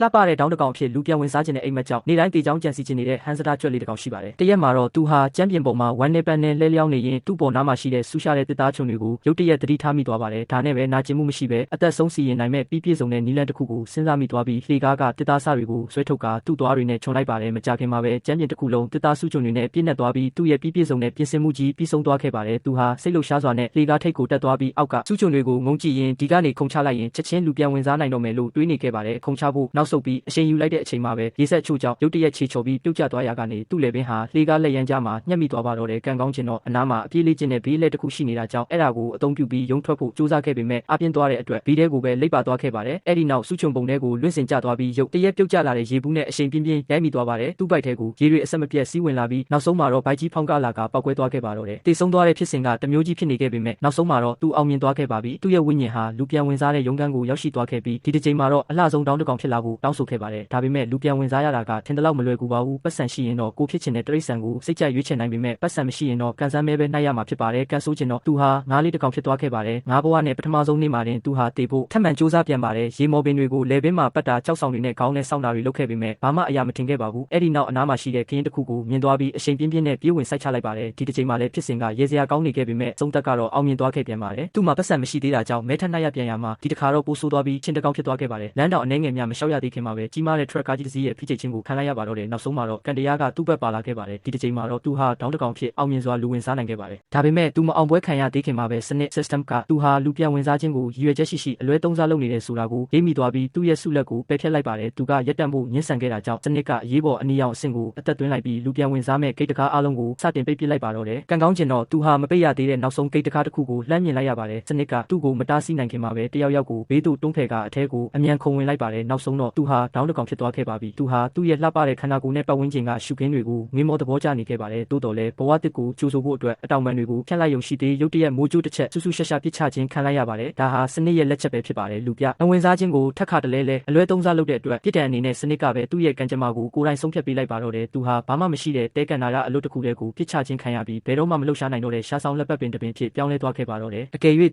လှပတဲ့ဒေါင်းတစ်ကောင်ဖြစ်လူပြန်ဝင်စားခြင်းနဲ့အိမ်မက်ကြောင့်နေတိုင်းတေချောင်းကြံစီခြင်းနေတဲ့ဟန်စတာကြွက်လေးတစ်ကောင်ရှိပါတယ်။တရက်မှာတော့သူဟာကျမ်းပြင်ပေါ်မှာဝမ်းနေပန်းနဲ့လဲလျောင်းနေရင်သူ့ပေါ်နားမှာရှိတဲ့ဆူရှာတဲ့တစ်သားချုံတွေကိုရုတ်တရက်သတိထားမိသွားပါတယ်။ဒါနဲ့ပဲနာကျင်မှုမရှိပဲအသက်ဆုံးစီရင်နိုင်မဲ့ပြီးပြည့်စုံတဲ့နီလန်တစ်ခုကိုစဉ်းစားမိသွားပြီးလှေကားကတစ်သားစတွေကိုဆွဲထုတ်ကာသူ့သွားတွေနဲ့ခြုံလိုက်ပါတယ်။မကြခင်မှာပဲကျမ်းပြင်တစ်ခုလုံးတစ်သားစုချုံတွေနဲ့ပြည့်နှက်သွားပြီးသူ့ရဲ့ပြီးပြည့်စုံတဲ့ပြင်ဆင်မှုကြီးပြီးဆုံးသွားခဲ့ပါတယ်။သူဟာစိတ်လှုပ်ရှားစွာနဲ့လှေကားထိပ်ကိုတက်သွားပြီးအောက်ကစုချုံတွေကိုငုံကြည့်ရင်ဒီကနေခုံချလိုက်ရင်ချက်ချင်းလူပြန်ဝင်စားနိုင်တော့မယ်လို့တွေးနေခဲ့ပါတယ်။ခုံချဖို့နောက်ဆုတ်ပြီးအချိန်ယူလိုက်တဲ့အချိန်မှာပဲရေဆက်ချို့ကြောင့်ရုတ်တရက်ခြေချော်ပြီးပြုတ်ကျသွားရာကနေသူ့လေပင်ဟာလှေကားလက်ရန်ကြားမှာညှက်မိသွားပါတော့တယ်။ကံကောင်းခြင်းတော့အနားမှာအပြေးလေးခြင်းနဲ့ဘေးလက်တစ်ခုရှိနေတာကြောင့်အဲ့ဒါကိုအသုံးပြုပြီးရုံထွက်ဖို့ကြိုးစားခဲ့ပေမဲ့အပြင်းသွားတဲ့အတွက်ဘီးတဲကိုပဲလိပ်ပါသွားခဲ့ပါတယ်။အဲ့ဒီနောက်စုချုံပုံထဲကိုလွင့်စင်ကျသွားပြီးရုတ်တရက်ပြုတ်ကျလာတဲ့ရေဘူးနဲ့အရှိန်ပြင်းပြင်းရိုက်မိသွားပါတယ်။သူ့ဘိုက်ထဲကိုရေတွေအဆက်မပြတ်စီးဝင်လာပြီးနောက်ဆုံးမှာတော့ဘိုက်ကြီးဖောင်းကားလာကပောက်ကွဲသွားခဲ့ပါတော့တယ်။တေဆုံးသွားတဲ့ဖြစ်စဉ်ကတမျိုးကြီးဖြစ်နေခဲ့ပေမဲ့နောက်ဆုံးမှာတော့သူအောင်မြင်သွားခဲ့ပါပြီ။သူ့ရဲ့ဝိညာဉ်ဟာလူပြန်ဝင်စားတဲ့ရုံးခန်းကိုရောက်ရှိသွားခဲ့ပြီးဒီတစ်ချိန်မှာတော့အလှဆုံးတောင်းတကောင်ဖြစ်လာဖို့တောင်းဆိုခဲ့ပါတယ်။ဒါပေမဲ့လူပြန်ဝင်စားရတာကထင်တယ်လို့မလွယ်ကူပါဘူး။ပတ်စံရှိရင်တော့ကိုဖြစ်ချင်တဲ့တရိတ်ဆန်ကိုစိတ်ကြရွေးချယ်နိုင်ပေမဲ့ပတ်စံမရှိရင်တော့ကန်ဆန်းမဲပဲနှိုက်ရမှာဖြစ်ပါတယ်။ကန်ဆိုးချင်တော့သူဟာငါးလေးတစ်ကောင်ဖြစ်သွားခဲ့ပါတယ်။ငါးဘဝနဲ့ပထမဆုံးနေ့မှာတင်သူဟာတေဖို့ထပ်မံစူးစမ်းပြန်ပါတယ်။ရေမော်ပင်တွေကိုလေပင်မှာပတ်တာကြောက်ဆောင်တွေနဲ့ခေါင်းနဲ့စောင့်တာတွေလုပ်ခဲ့ပေမဲ့ဘာမှအရာမထင်ခဲ့ပါဘူး။အဲ့ဒီနောက်အနားမှာရှိတဲ့ခင်းတစ်ခုကိုမြင်သွားပြီးအရှိန်ပြင်းပြင်းနဲ့ပြေးဝင်စိုက်ချလိုက်ပါတယ်။ဒီတစ်ချိန်မှာလည်းဖြစ်စဉ်ကရေစရာကောင်းနေခဲ့ပေမဲ့သုံးသက်ကတော့အောင်မြင်သွားခဲ့ပြန်ပါတယ်။သူ့မှာပတ်စံမရှိသေးတာကြောင့်မဲထက်နှိုက်ရပြန်ရမှာဒီတစ်ခါတော့ပိုးဆိုးသွားပြီးချင်းတကောင်ဖြစ်သွားခဲ့ပါတယ်။လမ်းတောင်အနှဲငယ်များမလျှောက်ရသေးခင်မှာပဲကြီးမားတဲ့ truck ကားကြီးတစ်စီးရဲ့ဖိချိတ်ခြင်းကိုခံလိုက်ရပါတော့တယ်။နောက်ဆုံးမှာတော့ကန်တရားကသူ့ဘက်ပါလာခဲ့ပါတယ်။ဒီတစ်ချိန်မှာတော့သူဟာဒေါင်းတစ်ကောင်ဖြစ်အောင်မြင်စွာလူဝင်စားနိုင်ခဲ့ပါတယ်။ဒါပေမဲ့သူမအောင်ပွဲခံရသေးခင်မှာပဲစနစ် system ကသူဟာလူပြန်ဝင်စားခြင်းကိုရည်ရွယ်ချက်ရှိအလွဲသုံးစားလုပ်နေတဲ့ဆိုတာကိုရေးမိသွားပြီးသူ့ရဲ့ဆုလက်ကိုပယ်ဖျက်လိုက်ပါတယ်။သူကရက်တန့်ဖို့ညှဉ်းဆန်ခဲ့တာကြောင့်စနစ်ကအရေးပေါ်အနီရောင်အဆင့်ကိုအသက်သွင်းလိုက်ပြီးလူပြန်ဝင်စားမဲ့ဂိတ်တကားအလုံးကိုစတင်ပိတ်ပစ်လိုက်ပါတော့တယ်။ကံကောင်းခြင်းတော့သူဟာမပိတ်ရသေးတဲ့နောက်ဆုံးဂိတ်တကားတစ်ခုကိုလှမ်းမြင်လိုက်ရပါတယ်။စနစ်ကသူ့ကိုမတားဆီးနိုင်ခင်မှာပဲတယောက်ယောက်ကိုဘေးသို့တွန်းဖယ်ကအထဲကိုအမြန်ခုံဝင်လိုက်ပါတယ်။နောက်ဆုံးတော့သူဟာဒေါင်းတစ်ကောင်ဖြစ်သွားခဲ့ပါပြီ။သူဟာသူ့ရဲ့လှပတဲ့ခန္ဓာကိုယ်နဲ့ပတ်ဝန်းကျင်ကရှုခင်းတွေကိုငွေမောသဘောကျနေခဲ့ပါတယ်။သို့တော်လည်းဘဝတစ်ကိုကြိုးဆိုဖို့အတွက်အတောင်ပံတွေကိုဖြတ်လိုက်ရုံရှိသေးရုတ်တရက်မိုးကြိုးတစ်ချက်ဆူဆူရှာရှာပစ်ချခြင်းခံလိုက်ရပါတယ်။ဒါဟာစနစ်ရဲ့လက်ချက်ပဲဖြစ်ပါတယ်။လူပြအဝင်စားခြင်းကိုထက်ခါတလဲလဲအလွဲသုံးစားလုပ်တဲ့အတွက်ပြည်တံအနေနဲ့စနစ်ကပဲသူ့ရဲ့ကံကြမ္မာကိုကိုယ်တိုင်ဆုံးဖြတ်ပေးလိုက်ပါတော့တယ်။သူဟာဘာမှမရှိတဲ့တဲကန်နာရအလုပ်တစ်ခုတည်းကိုပစ်ချခြင်းခံရပြီးဘယ်တော့မှမလှုပ်ရှားနိုင်တော့တဲ့ရှားဆောင်လက်ပတ်ပင်တစ်ပင်ဖြစ်ပြောင်းလဲသွားခဲ့ပါတော့တယ်။အကယ်၍